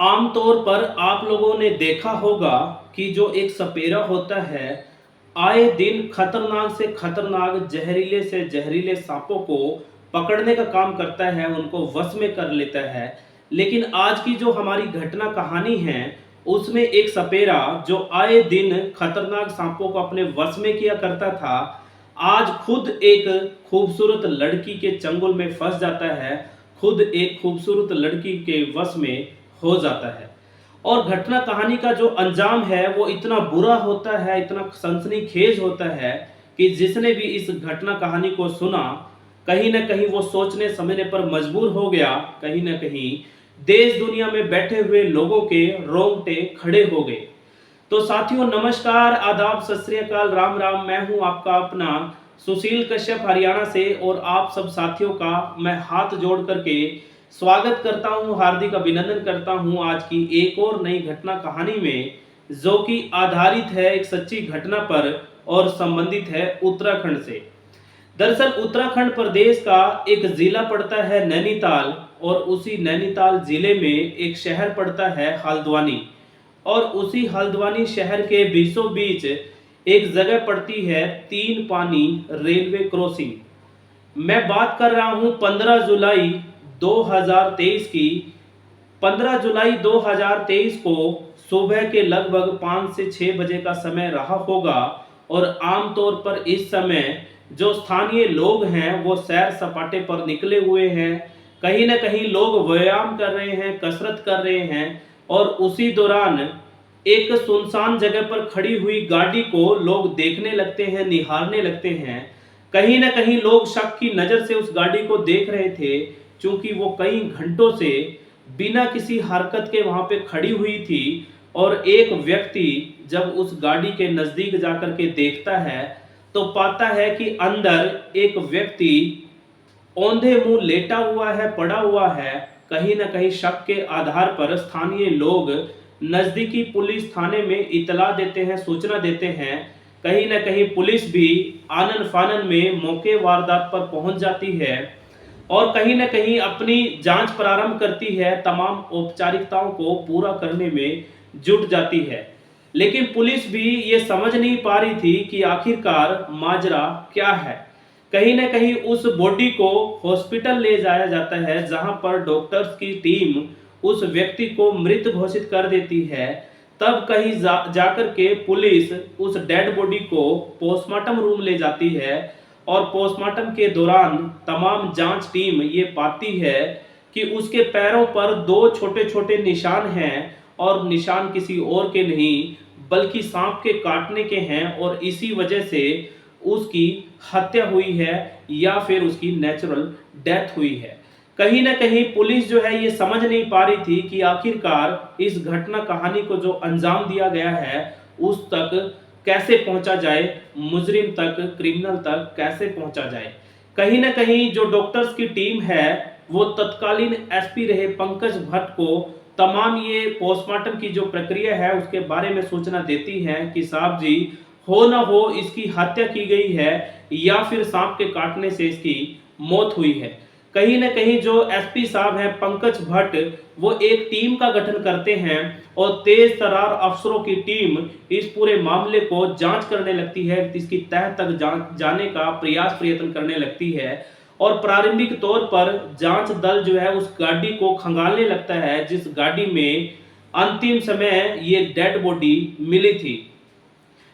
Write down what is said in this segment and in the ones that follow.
आमतौर पर आप लोगों ने देखा होगा कि जो एक सपेरा होता है, आए दिन खतरनाक से खतरनाक, जहरीले से जहरीले सांपों को पकड़ने का काम करता है, उनको वश में कर लेता है। लेकिन आज की जो हमारी घटना कहानी है, उसमें एक सपेरा जो आए दिन खतरनाक सांपों को अपने वश में किया करता था, आज खुद एक खूबसूरत लड़की के चंगुल में फंस जाता है, खुद एक खूबसूरत लड़की के वश में हो जाता है। और घटना कहानी का जो अंजाम है वो इतना बुरा होता है, इतना सनसनीखेज होता है कि जिसने भी इस घटना कहानी को सुना, कहीं न कहीं वो सोचने समझने पर मजबूर हो गया, कहीं न कहीं देश दुनिया में बैठे हुए लोगों के रोंगटे खड़े हो गए। तो साथियों, नमस्कार, आदाब, सत श्री अकाल, राम राम। मैं हूं आपका अपना सुशील कश्यप हरियाणा से, और आप सब साथियों का मैं हाथ जोड़ करके स्वागत करता हूं, हार्दिक अभिनंदन करता हूं आज की एक और नई घटना कहानी में, जो कि आधारित है एक सच्ची घटना पर और संबंधित है उत्तराखंड से। दरअसल उत्तराखंड प्रदेश का एक जिला पड़ता है नैनीताल, और उसी नैनीताल जिले में एक शहर पड़ता है हल्द्वानी, और उसी हल्द्वानी शहर के बीचों बीच एक जगह पड़ती है तीन पानी रेलवे क्रॉसिंग। मैं बात कर रहा हूं 15 जुलाई 2023 की। 15 जुलाई 2023 को सुबह के लगभग 5 से 6 बजे का समय रहा होगा, और आमतौर पर इस समय जो स्थानीय लोग हैं वो सैर सपाटे पर निकले हुए हैं। कहीं न कहीं लोग व्यायाम कर रहे हैं, कसरत कर रहे हैं, और उसी दौरान एक सुनसान जगह पर खड़ी हुई गाड़ी को लोग देखने लगते हैं, निहारने लगते हैं। कहीं न कहीं लोग शक की नज़र से उस गाड़ी को देख रहे थे, चूँकि वो कई घंटों से बिना किसी हरकत के वहाँ पे खड़ी हुई थी। और एक व्यक्ति जब उस गाड़ी के नज़दीक जाकर के देखता है, तो पाता है कि अंदर एक व्यक्ति औंधे मुंह लेटा हुआ है, पड़ा हुआ है। कहीं न कहीं शक के आधार पर स्थानीय लोग नज़दीकी पुलिस थाने में इतला देते हैं, सूचना देते हैं। कहीं न कहीं पुलिस भी आनन-फानन में मौके वारदात पर पहुँच जाती है, और कहीं न कहीं अपनी जाँच प्रारंभ करती है, तमाम औपचारिकताओं को पूरा करने में जुट जाती है। लेकिन पुलिस भी ये समझ नहीं पा रही थी कि आखिरकार माजरा क्या है। कहीं न कहीं उस बॉडी को हॉस्पिटल ले जाया जाता है, जहाँ पर डॉक्टर्स की टीम उस व्यक्ति को मृत घोषित कर देती है। तब कहीं जाकर के पुलिस उस डेड बॉडी को पोस्टमार्टम रूम ले जाती है, और पोस्टमार्टम के दौरान तमाम जांच टीम ये पाती है कि उसके पैरों पर दो छोटे-छोटे निशान हैं, और निशान किसी और के नहीं बल्कि सांप के काटने के हैं, और इसी वजह से उसकी हत्या हुई है या फिर उसकी नेचुरल डेथ हुई है। कहीं न कहीं पुलिस जो है ये समझ नहीं पा रही थी कि आखिरकार इस घटना कहानी को जो अंजाम दिया गया है, उस तक कैसे पहुंचा जाए, मुजरिम तक, क्रिमिनल तक कैसे पहुंचा जाए। कहीं न कहीं जो डॉक्टर्स की टीम है, वो तत्कालीन एसपी रहे पंकज भट्ट को तमाम ये पोस्टमार्टम की जो प्रक्रिया है उसके बारे में सूचना देती है कि साहब जी, हो ना हो इसकी हत्या की गई है, या फिर सांप के काटने से इसकी मौत हुई है। कहीं न कहीं जो एसपी साहब हैं पंकज भट्ट, वो एक टीम का गठन करते हैं, और तेज तर्रार अफसरों की टीम इस पूरे मामले को जांच करने लगती है, इसकी तह तक जाने का प्रयास प्रयत्न करने लगती है। और प्रारंभिक तौर पर जांच दल जो है उस गाड़ी को खंगालने लगता है, जिस गाड़ी में अंतिम समय ये डेड बॉडी मिली थी।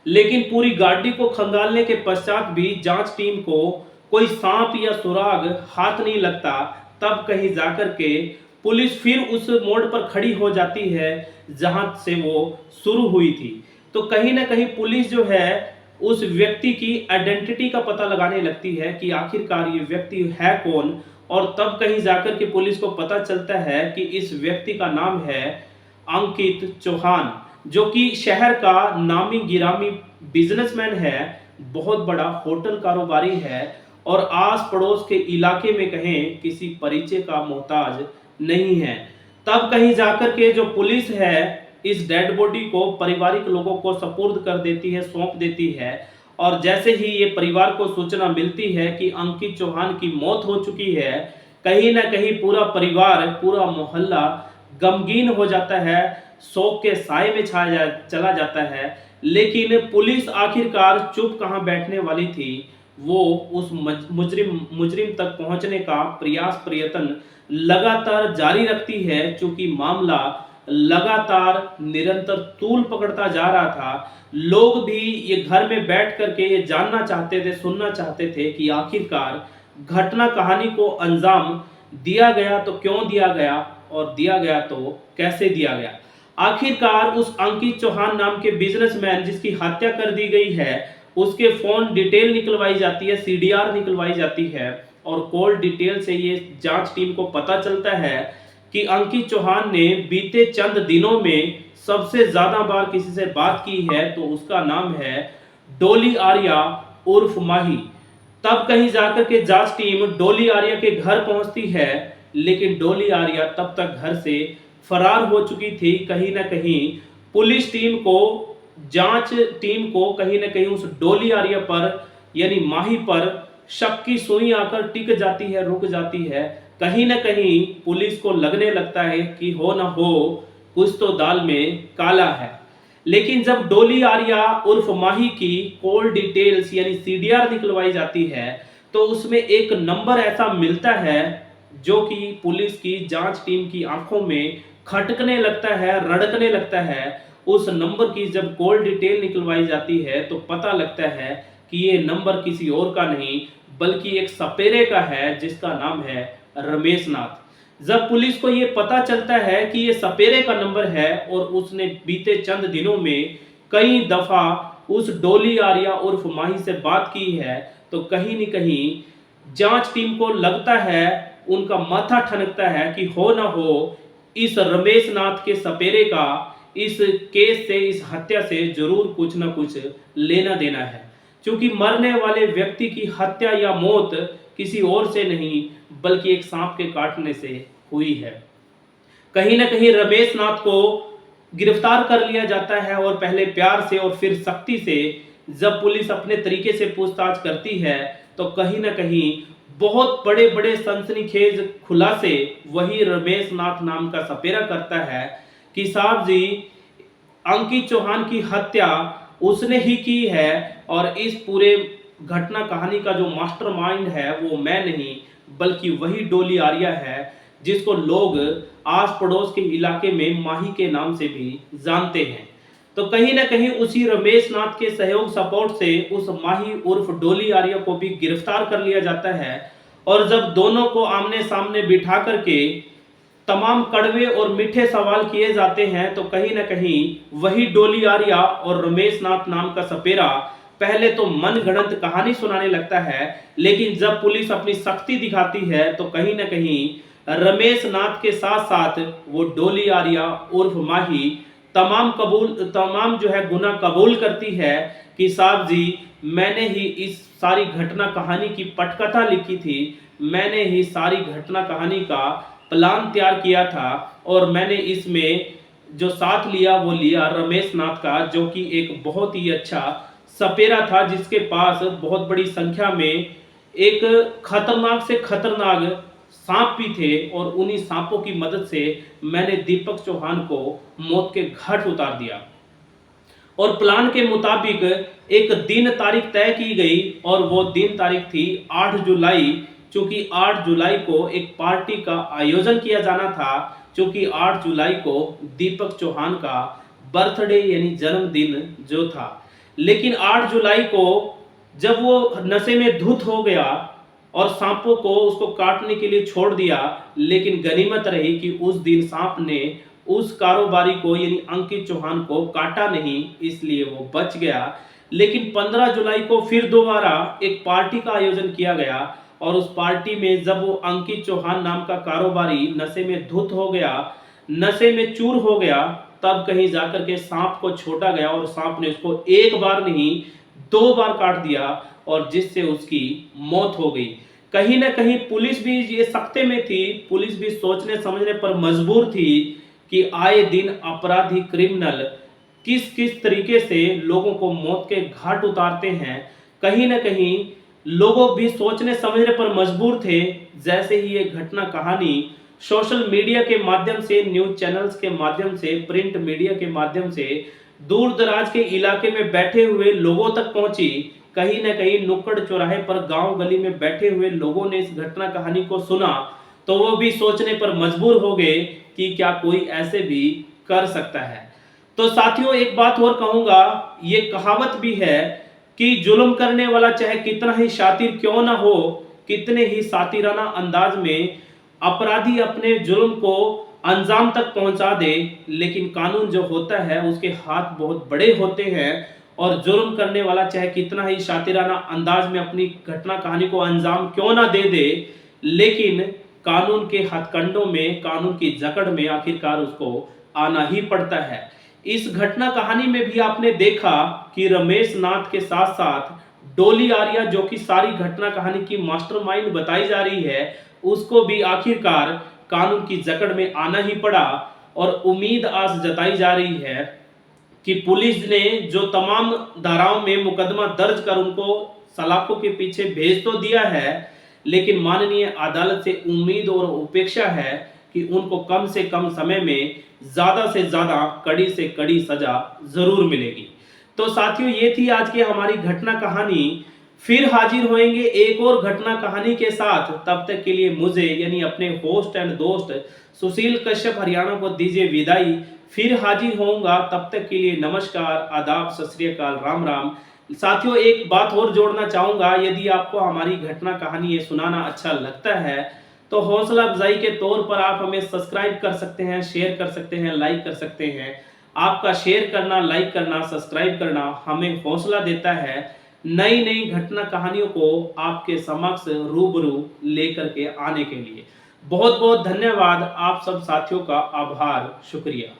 लेकिन पूरी गाड़ी को खंगालने के पश्चात भी जांच टीम को कोई सांप या सुराग हाथ नहीं लगता। तब कहीं जाकर के पुलिस फिर उस मोड़ पर खड़ी हो जाती है जहां से वो शुरू हुई थी। तो कहीं ना कहीं पुलिस जो है उस व्यक्ति की आइडेंटिटी का पता लगाने लगती है कि आखिरकार ये व्यक्ति है कौन। और तब कहीं जाकर के पुलिस को पता चलता है कि इस व्यक्ति का नाम है अंकित चौहान, जो कि शहर का नामी गिरामी बिजनेसमैन है, बहुत बड़ा होटल कारोबारी है, और आस पड़ोस के इलाके में कहें किसी परिचय का मोहताज नहीं है। तब कहीं जाकर के जो पुलिस है इस डेड बॉडी को पारिवारिक लोगों को सुपुर्द कर देती है, सौंप देती है। और जैसे ही ये परिवार को सूचना मिलती है कि अंकित चौहान की मौत हो चुकी है, कहीं ना कहीं पूरा परिवार, पूरा मोहल्ला गमगीन हो जाता है, शोक के साए में चला जाता है। लेकिन पुलिस आखिरकार चुप कहाँ बैठने वाली थी, वो उस मुजरिम तक पहुंचने का प्रयत्न लगातार जारी रखती है। चूंकि मामला लगातार निरंतर तूल पकड़ता जा रहा था, लोग भी ये घर में बैठ करके ये जानना चाहते थे, सुनना चाहते थे कि आखिरकार घटना कहानी को अंजाम दिया गया तो क्यों दिया गया, और दिया गया तो कैसे दिया गया। आखिरकार उस अंकित चौहान नाम के बिजनेसमैन जिसकी हत्या कर दी गई है, उसके फोन डिटेल निकलवाई जाती है, सीडीआर निकलवाई जाती है, और कॉल डिटेल से ये जांच टीम को पता चलता है कि अंकित चौहान ने बीते चंद दिनों में सबसे ज्यादा बार किसी से बात की है, तो उसका नाम है डोली आर्या उर्फ माही। तब कहीं जाकर के जांच टीम डोली आर्या के घर पहुंचती है, लेकिन डोली आर्या तब तक घर से फरार हो चुकी थी। कहीं ना कहीं पुलिस टीम को, जांच टीम को कहीं ना कहीं उस डोली आर्या पर यानी माही पर शक की सुई आकर टिक जाती है, रुक जाती है। कहीं ना कहीं पुलिस को लगने लगता है कि हो ना हो कुछ तो दाल में काला है। लेकिन जब डोली आर्या उर्फ माही की कॉल डिटेल्स यानी सीडीआर निकलवाई जाती है, तो उसमें एक नंबर ऐसा मिलता है जो कि पुलिस की जांच टीम की आंखों में खटकने लगता है, रड़कने लगता है। उस नंबर की जब कॉल डिटेल निकलवाई जाती है, तो पता लगता है कि ये नंबर किसी और का नहीं बल्कि एक सपेरे का है, जिसका नाम है रमेश नाथ। जब पुलिस को ये पता चलता है कि ये सपेरे का नंबर है और उसने बीते चंद दिनों में कई दफा उस डोली आर्या उर्फ माही से बात की है, तो कहीं न कहीं जांच टीम को लगता है, उनका माथा ठनकता है कि हो ना हो इस रमेश नाथ के सपेरे का इस केस से, इस हत्या से जरूर कुछ ना कुछ लेना देना है। क्योंकि मरने वाले व्यक्ति की हत्या या मौत किसी और से नहीं बल्कि एक सांप के काटने से हुई है। कहीं ना कहीं रमेश नाथ को गिरफ्तार कर लिया जाता है, और पहले प्यार से और फिर सख्ती से जब पुलिस अपने तरीके से पूछताछ करती है, तो कहीं ना कहीं बहुत बड़े बड़े सनसनीखेज खुलासे वही रमेश नाथ नाम का सपेरा करता है कि साहब जी, अंकित चौहान की हत्या उसने ही की है, और इस पूरे घटना कहानी का जो मास्टरमाइंड है वो मैं नहीं बल्कि वही डोली आर्या है, जिसको लोग आस पड़ोस के इलाके में माही के नाम से भी जानते हैं। तो कहीं ना कहीं उसी रमेश नाथ के सहयोग सपोर्ट से उस माही उर्फ डोली आर्या को भी गिरफ्तार कर लिया जाता है। और जब दोनों को आमने सामने बिठा करके तमाम कड़वे और मीठे सवाल किए जाते हैं, तो कहीं ना कहीं वही डोली आर्या और रमेश नाथ नाम का सपेरा पहले तो मन गढ़ंत कहानी सुनाने लगता है, लेकिन जब पुलिस अपनी सख्ती दिखाती है, तो कहीं ना कहीं रमेश नाथ के साथ साथ वो डोली आर्या उर्फ माही तमाम जो है गुनाह कबूल करती है कि साहब जी, मैंने ही इस सारी घटना कहानी की पटकथा लिखी थी, मैंने ही सारी घटना कहानी का प्लान तैयार किया था, और मैंने इसमें जो साथ लिया वो लिया रमेश नाथ का, जो कि एक बहुत ही अच्छा सपेरा था, जिसके पास बहुत बड़ी संख्या में एक खतरनाक से खतरनाक सांप भी थे, और उन्हीं सांपों की मदद से मैंने दीपक चौहान को मौत के घाट उतार दिया। और प्लान के मुताबिक एक दिन तारीख तय की गई, और वो दिन तारीख थी 8 जुलाई। चूंकि 8 जुलाई को एक पार्टी का आयोजन किया जाना था, क्योंकि 8 जुलाई को दीपक चौहान का बर्थडे यानी जन्मदिन जो था। लेकिन 8 जुलाई को जब वो नशे में धुत हो गया और सांपों को उसको काटने के लिए छोड़ दिया, लेकिन गनीमत रही कि उस दिन सांप ने उस कारोबारी को यानी अंकित चौहान को काटा नहीं, इसलिए वो बच गया। लेकिन 15 जुलाई को फिर दोबारा एक पार्टी का आयोजन किया गया, और उस पार्टी में जब वो अंकित चौहान नाम का कारोबारी नशे में धुत हो गया, नशे में चूर हो गया, तब कहीं जाकर के सांप को छोड़ा गया, और सांप ने उसको एक बार नहीं 2 बार काट दिया, और जिससे उसकी मौत हो गई। कहीं ना कहीं पुलिस भी ये सख्ते में थी, पुलिस भी सोचने समझने पर मजबूर थी कि आए दिन अपराधी क्रिमिनल किस किस तरीके से लोगों को मौत के घाट उतारते हैं। कहीं ना कहीं लोगों भी सोचने समझने पर मजबूर थे। जैसे ही ये घटना कहानी सोशल मीडिया के माध्यम से, न्यूज़ चैनल्स के माध्यम से, प्रिंट मीडिया के माध्यम से दूर-दराज के इलाके में बैठे हुए लोगों तक पहुँची। कहीं न कहीं नुक्कड़ चौराहे पर, गाँव गली में बैठे हुए लोगों ने इस घटना कहानी को सुना, तो वो भी सोचने पर मजबूर हो गए कि क्या कोई ऐसे भी कर सकता है। तो साथियों, एक बात और कहूँगा, ये कहावत भी है कि जुल्म करने वाला चाहे कितना ही शातिर क्यों ना हो, कितने ही शातिराना अंदाज में अपराधी अपने जुल्म को अंजाम तक पहुंचा दे, लेकिन कानून जो होता है उसके हाथ बहुत बड़े होते हैं, और जुल्म करने वाला चाहे कितना ही शातिराना अंदाज में अपनी घटना कहानी को अंजाम क्यों ना दे दे, लेकिन कानून के हथकंडों में, कानून की जकड़ में आखिरकार उसको आना ही पड़ता है। इस घटना कहानी में भी आपने देखा कि रमेश नाथ के साथ साथ डोली आर्या, जो कि सारी घटना कहानी की मास्टरमाइंड बताई जा रही है, उसको भी आखिरकार कानून की जकड़ में आना ही पड़ा। और उम्मीद आस जताई जा रही है कि पुलिस ने जो तमाम धाराओं में मुकदमा दर्ज कर उनको सलाखों के पीछे भेज तो दिया है, लेकिन माननीय अदालत से उम्मीद और अपेक्षा है कि उनको कम से कम समय में ज़्यादा से ज़्यादा कड़ी से कड़ी सज़ा ज़रूर मिलेगी। तो साथियों, ये थी आज की हमारी घटना कहानी। फिर हाजिर होएंगे एक और घटना कहानी के साथ। तब तक के लिए मुझे, यानी अपने होस्ट एंड दोस्त सुशील कश्यप हरियाणा को दीजिए विदाई। फिर हाजिर होऊंगा, तब तक के लिए नमस्कार, आदाब, सत श्री अकाल, राम राम। साथियों, एक बात और जोड़ना चाहूंगा, यदि आपको हमारी घटना कहानी ये सुनाना अच्छा लगता है तो हौसला अफजाई के तौर पर आप हमें सब्सक्राइब कर सकते हैं, शेयर कर सकते हैं, लाइक कर सकते हैं। आपका शेयर करना, लाइक करना, सब्सक्राइब करना हमें हौसला देता है नई नई घटना कहानियों को आपके समक्ष रूबरू लेकर के आने के लिए। बहुत बहुत धन्यवाद, आप सब साथियों का आभार, शुक्रिया।